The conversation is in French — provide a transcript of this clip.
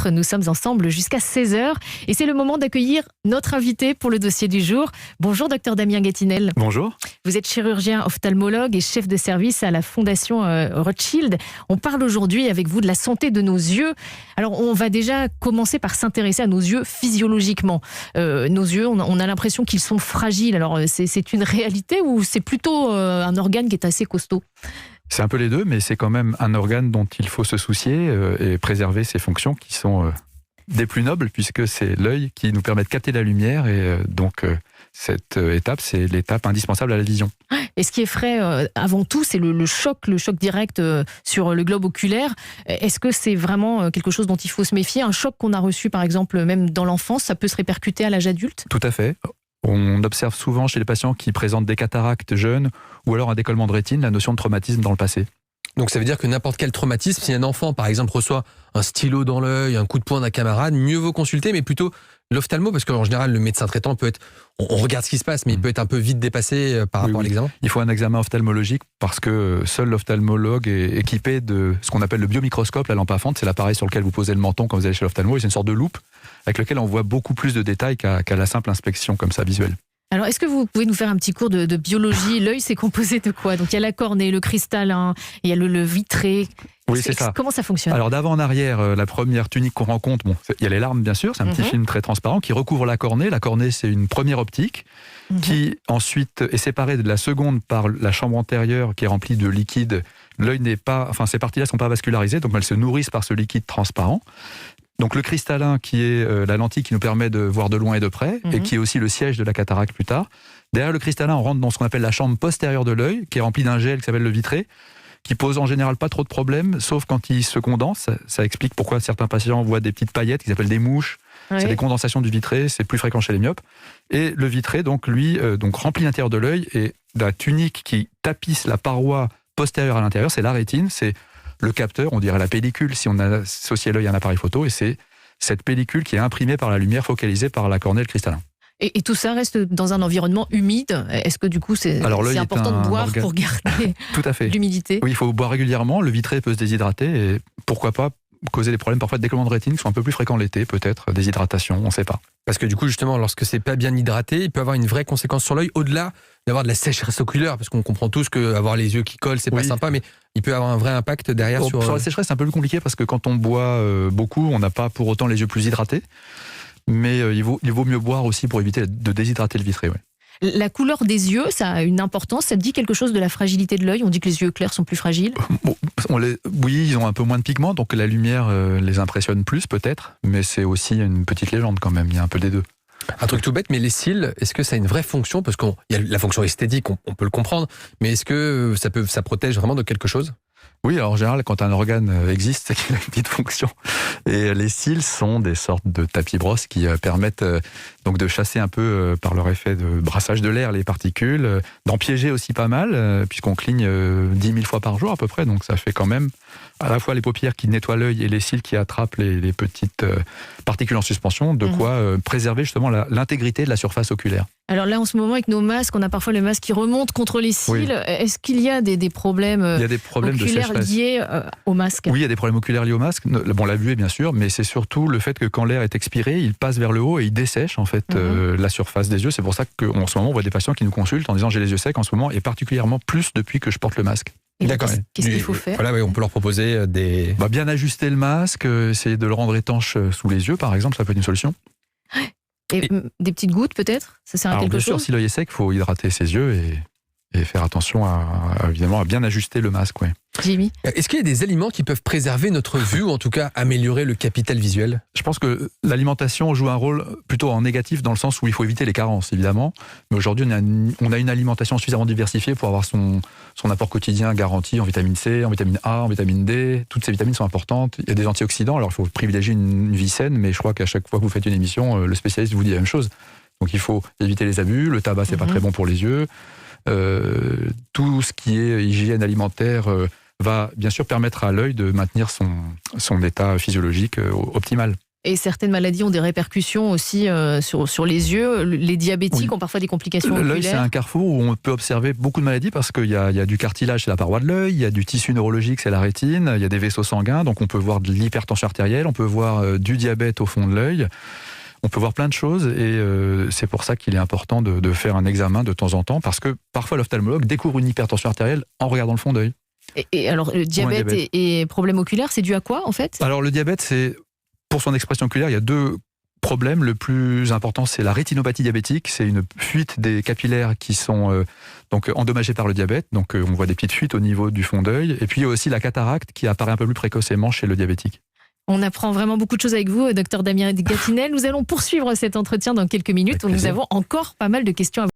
vôtre. Nous sommes ensemble jusqu'à 16h et c'est le moment d'accueillir notre invité pour le dossier du jour. Bonjour docteur Damien Guettinel. Bonjour. Vous êtes chirurgien ophtalmologue et chef de service à la Fondation Rothschild. On parle aujourd'hui avec vous de la santé de nos yeux. Alors on va déjà commencer par s'intéresser à nos yeux physiologiquement. Nos yeux, on a l'impression qu'ils sont fragiles. Alors c'est une réalité ou c'est plutôt un organe qui est assez costaud ? C'est un peu les deux, mais c'est quand même un organe dont il faut se soucier et préserver ses fonctions qui sont des plus nobles, puisque c'est l'œil qui nous permet de capter la lumière et donc cette étape, c'est l'étape indispensable à la vision. Et ce qui effraie avant tout, c'est le choc direct sur le globe oculaire. Est-ce que c'est vraiment quelque chose dont il faut se méfier ? Un choc qu'on a reçu par exemple même dans l'enfance, ça peut se répercuter à l'âge adulte ? Tout à fait. On observe souvent chez les patients qui présentent des cataractes jeunes ou alors un décollement de rétine la notion de traumatisme dans le passé. Donc ça veut dire que n'importe quel traumatisme, si un enfant par exemple reçoit un stylo dans l'œil, un coup de poing d'un camarade, mieux vaut consulter, mais plutôt l'ophtalmo, parce qu'en général le médecin traitant peut être, on regarde ce qui se passe, mais il peut être un peu vite dépassé par rapport à l'examen. Il faut un examen ophtalmologique parce que seul l'ophtalmologue est équipé de ce qu'on appelle le biomicroscope, la lampe à fente, c'est l'appareil sur lequel vous posez le menton quand vous allez chez l'ophtalmo, et c'est une sorte de loupe avec lequel on voit beaucoup plus de détails qu'à la simple inspection comme ça visuelle. Alors, est-ce que vous pouvez nous faire un petit cours de biologie ? L'œil, c'est composé de quoi ? Donc, il y a la cornée, le cristallin, il y a le vitré. Oui, c'est ça. Comment ça fonctionne ? Alors, d'avant en arrière, la première tunique qu'on rencontre, il y a les larmes, bien sûr, c'est un petit film très transparent qui recouvre la cornée. La cornée, c'est une première optique qui, ensuite, est séparée de la seconde par la chambre antérieure qui est remplie de liquide. L'œil n'est pas... Enfin, ces parties-là ne sont pas vascularisées, donc elles se nourrissent par ce liquide transparent. Donc le cristallin qui est la lentille qui nous permet de voir de loin et de près et qui est aussi le siège de la cataracte plus tard. Derrière le cristallin, on rentre dans ce qu'on appelle la chambre postérieure de l'œil qui est remplie d'un gel qui s'appelle le vitré, qui pose en général pas trop de problèmes, sauf quand il se condense. Ça explique pourquoi certains patients voient des petites paillettes qui s'appellent des mouches. Oui. C'est des condensations du vitré, c'est plus fréquent chez les myopes. Et le vitré, donc lui, remplit l'intérieur de l'œil et la tunique qui tapisse la paroi postérieure à l'intérieur, c'est la rétine, c'est le capteur, on dirait la pellicule si on associe l'œil à un appareil photo, et c'est cette pellicule qui est imprimée par la lumière focalisée par la cornée et le cristallin. Et tout ça reste dans un environnement humide. Est-ce que du coup c'est important de boire pour garder tout à fait. L'humidité ? Oui, il faut boire régulièrement, le vitré peut se déshydrater et pourquoi pas causer des problèmes parfois de décollement de rétine qui sont un peu plus fréquents l'été, peut-être déshydratation, on ne sait pas. Parce que du coup justement, lorsque c'est pas bien hydraté, il peut avoir une vraie conséquence sur l'œil, au-delà d'avoir de la sécheresse oculaire, parce qu'on comprend tous qu'avoir les yeux qui collent, c'est pas sympa, mais il peut avoir un vrai impact derrière sur la sécheresse, c'est un peu plus compliqué parce que quand on boit beaucoup, on n'a pas pour autant les yeux plus hydratés, mais il vaut mieux boire aussi pour éviter de déshydrater le vitré. Ouais. La couleur des yeux, ça a une importance, ça dit quelque chose de la fragilité de l'œil ? On dit que les yeux clairs sont plus fragiles ? Oui, ils ont un peu moins de pigments, donc la lumière les impressionne plus peut-être, mais c'est aussi une petite légende quand même, il y a un peu des deux. Un truc tout bête, mais les cils, est-ce que ça a une vraie fonction ? Parce qu'il y a la fonction esthétique, on peut le comprendre, mais est-ce que ça protège vraiment de quelque chose ? Oui, alors en général, quand un organe existe, c'est qu'il a une petite fonction. Et les cils sont des sortes de tapis-brosses qui permettent donc de chasser un peu par leur effet de brassage de l'air les particules, d'en piéger aussi pas mal, puisqu'on cligne 10 000 fois par jour à peu près, donc ça fait quand même à la fois les paupières qui nettoient l'œil et les cils qui attrapent les petites particules en suspension, de quoi préserver justement l'intégrité de la surface oculaire. Alors là, en ce moment, avec nos masques, on a parfois le masque qui remonte contre les cils. Oui. Est-ce qu'il y a des problèmes, oculaires liés au masque ? Oui, il y a des problèmes oculaires liés au masque. Bon, la buée, bien sûr, mais c'est surtout le fait que quand l'air est expiré, il passe vers le haut et il dessèche en fait la surface des yeux. C'est pour ça qu'en ce moment, on voit des patients qui nous consultent en disant j'ai les yeux secs en ce moment, et particulièrement plus depuis que je porte le masque. Et d'accord. Qu'est-ce qu'il faut faire ? Voilà, on peut leur proposer des... bien ajuster le masque, essayer de le rendre étanche sous les yeux, par exemple, ça peut être une solution. Et des petites gouttes peut-être ? Ça sert à quelque chose ? Bien sûr, si l'œil est sec, il faut hydrater ses yeux et faire attention évidemment à bien ajuster le masque. Ouais. Jimmy ? Est-ce qu'il y a des aliments qui peuvent préserver notre vue ou en tout cas améliorer le capital visuel ? Je pense que l'alimentation joue un rôle plutôt en négatif dans le sens où il faut éviter les carences évidemment. Mais aujourd'hui on a une alimentation suffisamment diversifiée pour avoir son apport quotidien garanti en vitamine C, en vitamine A, en vitamine D. Toutes ces vitamines sont importantes. Il y a des antioxydants, alors il faut privilégier une vie saine, mais je crois qu'à chaque fois que vous faites une émission, le spécialiste vous dit la même chose. Donc il faut éviter les abus, le tabac c'est pas très bon pour les yeux. Tout ce qui est hygiène alimentaire va bien sûr permettre à l'œil de maintenir son état physiologique optimal. Et certaines maladies ont des répercussions aussi sur les yeux. Les diabétiques ont parfois des complications oculaires. L'œil, c'est un carrefour où on peut observer beaucoup de maladies parce qu'il y a du cartilage, c'est la paroi de l'œil, il y a du tissu neurologique, c'est la rétine, il y a des vaisseaux sanguins, donc on peut voir de l'hypertension artérielle, on peut voir du diabète au fond de l'œil. On peut voir plein de choses et c'est pour ça qu'il est important de faire un examen de temps en temps parce que parfois l'ophtalmologue découvre une hypertension artérielle en regardant le fond d'œil. Et alors, le diabète et problème oculaire, c'est dû à quoi en fait ? Alors le diabète, c'est pour son expression oculaire, il y a deux problèmes. Le plus important, c'est la rétinopathie diabétique. C'est une fuite des capillaires qui sont donc endommagés par le diabète. Donc on voit des petites fuites au niveau du fond d'œil. Et puis il y a aussi la cataracte qui apparaît un peu plus précocement chez le diabétique. On apprend vraiment beaucoup de choses avec vous, docteur Damien Gatinel. Nous allons poursuivre cet entretien dans quelques minutes où nous avons encore pas mal de questions à vous.